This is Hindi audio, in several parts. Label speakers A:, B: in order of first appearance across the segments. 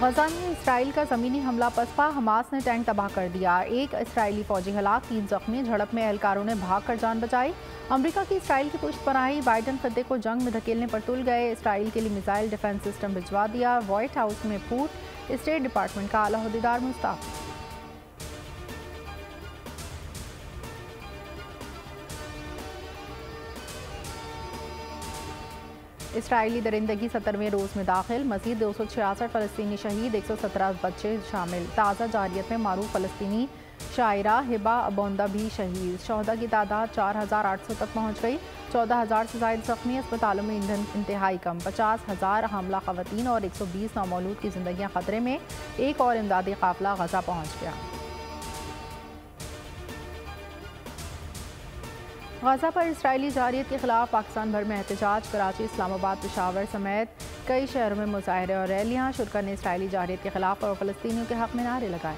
A: गजा में इसराइल का ज़मीनी हमला पसपा, हमास ने टैंक तबाह कर दिया। एक इसराइली फौजी हलाक, 3 जख्मी। झड़प में एहलकारों ने भागकर जान बचाई। अमेरिका की इसराइल की पुष्टपनाही, बाइडन खत्ते को जंग में धकेलने पर तुल गए। इसराइल के लिए मिसाइल डिफेंस सिस्टम भिजवा दिया। व्हाइट हाउस में फूट, स्टेट डिपार्टमेंट का आला अहदेदार मुस्तअफ़। इसराइली दरिंदगी 70वें रोज़ में दाखिल। मज़ीद 266 फ़लस्तीनी शहीद, 117 बच्चे शामिल। ताज़ा जारियत में मारूफ फ़लस्तीनी शायरा हिबा अबोंदा भी शहीद। शहदा की तादाद 4800 तक पहुँच गई। 14,000 से ज़ायद ज़ख्मी। अस्पतालों में ईंधन इंतहाई कम। 50,000 हामला ख़वातीन और 120 नामौलूद की ज़िंदगियाँ ख़तरे में। एक और इमदादी काफ़िला गजा पहुँच गया। गजा पर इसराइली जारियत के खिलाफ पाकिस्तान भर में एहतजाज। कराची, इस्लामाबाद, पेशावर समेत कई शहरों में मुजाहरे और रैलियाँ। शुरा ने इसराइली जारियत के खिलाफ और फ़लस्तीनियों के हक़ में नारे लगाए।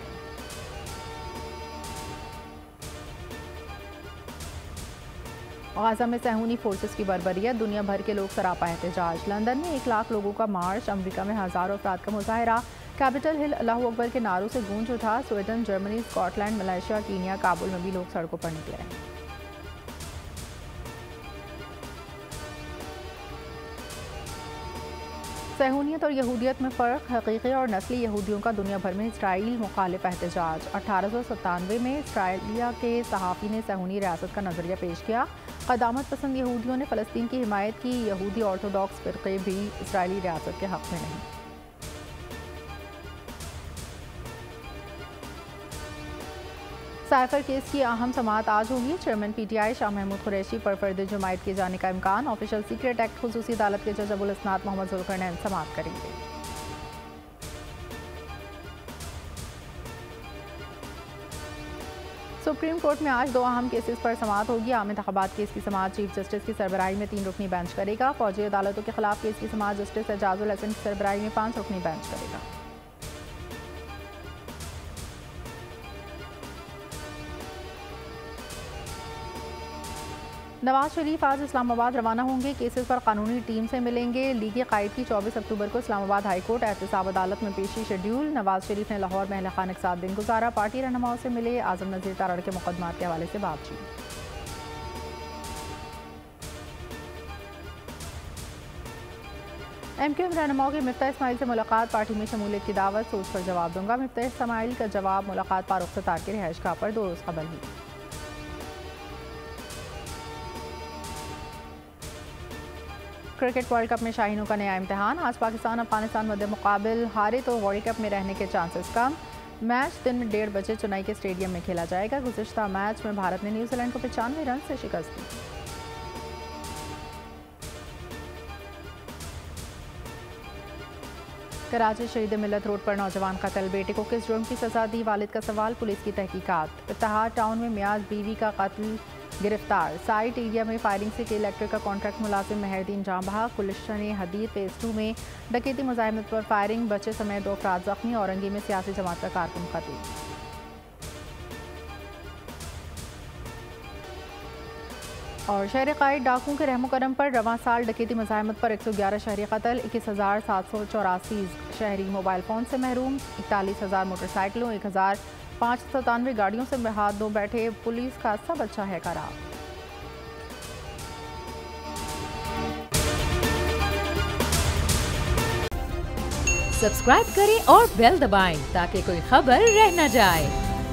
A: गजा में सहूनी फोर्सेस की बर्बरियत, दुनिया भर के लोग सरापा एहतजाज। लंदन में 1 लाख लोगों का मार्च, अमरीका में हज़ारों अफराद का मुजाहरा। कैपिटल हिल अल्लाहू अकबर के नारों से गूंज उठा। Sweden, Germany, Scotland, Malaysia, Kenya, Kabul में भी लोग सड़कों पर निकले। सहूनियत और यहूदियत में फ़र्क, हकीकी और नस्ली यहूदियों का दुनिया भर में इसराइल मुखालिफ एहतजाज। 1897 में इसराइलिया के सहाफ़ी ने सहूनी रियासत का नज़रिया पेश किया। क़दामत पसंद यहूदियों ने फ़लस्तीन की हिमायत की। यहूदी ऑर्थोडॉक्स फ़िरक़े भी इसराइली रियासत के हक़ में नहीं। साइफर केस की अहम समाअत आज होगी। चेयरमैन PTI शाह महमूद कुरैशी पर फर्द जुमायत किए जाने का इम्कान। ऑफिशियल सीक्रेट एक्ट खुसूसी अदालत के जज अबुल इसनाद मोहम्मद जुल्करनैन समाअत करेंगे। सुप्रीम कोर्ट में आज 2 अहम केसेस पर समाअत होगी। आम इंतखाबात केस की समाअत चीफ जस्टिस की सरबराही में 3 रुकनी बेंच करेगा। फौजी अदालतों के खिलाफ केस की समाअत जस्टिस एजाजुल हसन की सरबराही में 5 रुकनी बेंच करेगा। नवाज शरीफ आज इस्लामाबाद रवाना होंगे। केसेस पर कानूनी टीम से मिलेंगे। लीगी कायद की 24 अक्टूबर को इस्लामाबाद हाईकोर्ट एहतसाब अदालत में पेशी शेड्यूल। नवाज शरीफ ने लाहौर में अहल खाने के साथ दिन गुजारा। पार्टी रहनुमाओं से मिले। आजम नज़ीर तारड़ के मुकदमात के हवाले से बातचीत। MQM रहनुमाओं की मिफ्ता इस्माइल से मुलाकात। पार्टी में शमूलियत की दावत, सोच पर जवाब दूंगा। मिफ्ता इस्माइल का जवाब, मुलाकात फारूक सत्तार के रिहाइश गाह पर 2 रोज़ कबल हुई। क्रिकेट वर्ल्ड कप में शाहीनों का नया इम्तिहान। आज पाकिस्तान अफगानिस्तान मध्य मुकाबिल, हारे तो वर्ल्ड कप में रहने के चांसेस कम। मैच दिन में 1:30 बजे चेन्नई के स्टेडियम में खेला जाएगा। गुज़िश्ता मैच में भारत ने न्यूजीलैंड को 95 रन से शिकस्त दी। कराची शहीद मिलत रोड पर नौजवान कत्ल, बेटे को किस जुर्म की सजा दी, वालिद का सवाल, पुलिस की तहकीकात। इत्तेहाद टाउन में मियाज बीवी का कत्ल, गिरफ्तार। साइट एरिया में फायरिंग से इलेक्ट्रिक का कॉन्ट्रैक्ट मुलाजिम मेहरदीन जाँ बहक। गुलिशन हदीद फेज़ 2 में डकैती मुज़ाहमत पर फायरिंग, बच्चे समेत 2 अफराद ज़ख्मी। औरंगी में सियासी जमात का कारकुन कत्ल। और शहर कायद डाकुओं के रहमो करम पर रवां साल डकैती मुज़ाहमत पर 111 शहरी कत्ल, 21,784 शहरी मोबाइल फ़ोन से महरूम, 41,000 मोटरसाइकिलों, 1,597 गाड़ियों से हाथ धो बैठे। पुलिस का सब अच्छा है करार।
B: सब्सक्राइब करें और बेल दबाएं ताकि कोई खबर रह न जाए।